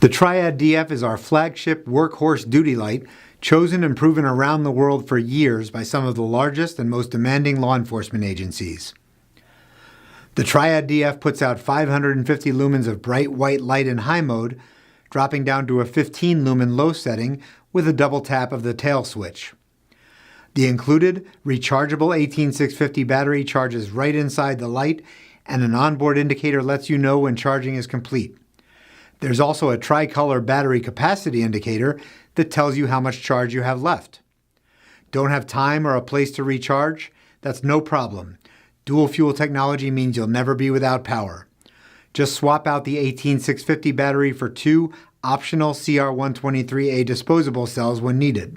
The Triad DF is our flagship workhorse duty light, chosen and proven around the world for years by some of the largest and most demanding law enforcement agencies. The Triad DF puts out 550 lumens of bright white light in high mode, dropping down to a 15 lumen low setting with a double tap of the tail switch. The included rechargeable 18650 battery charges right inside the light, and an onboard indicator lets you know when charging is complete. There's also a tricolor battery capacity indicator that tells you how much charge you have left. Don't have time or a place to recharge? That's no problem. Dual fuel technology means you'll never be without power. Just swap out the 18650 battery for two optional CR123A disposable cells when needed.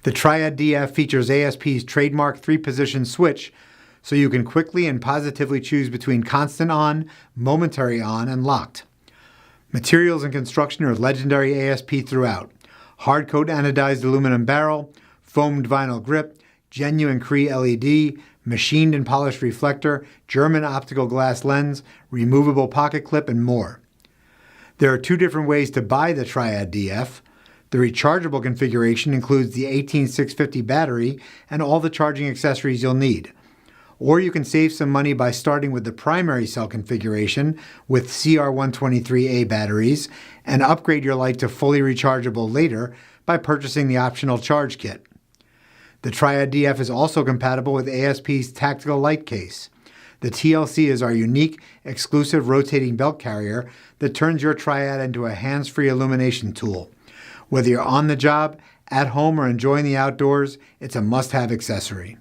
The Triad DF features ASP's trademark 3-position switch, so you can quickly and positively choose between constant on, momentary on, and locked. Materials and construction are legendary ASP throughout. Hard-coat anodized aluminum barrel, foamed vinyl grip, genuine Cree LED, machined and polished reflector, German optical glass lens, removable pocket clip, and more. There are two different ways to buy the Triad DF. The rechargeable configuration includes the 18650 battery and all the charging accessories you'll need. Or you can save some money by starting with the primary cell configuration with CR123A batteries and upgrade your light to fully rechargeable later by purchasing the optional charge kit. The Triad DF is also compatible with ASP's tactical light case. The TLC is our unique, exclusive rotating belt carrier that turns your Triad into a hands-free illumination tool. Whether you're on the job, at home, or enjoying the outdoors, it's a must-have accessory.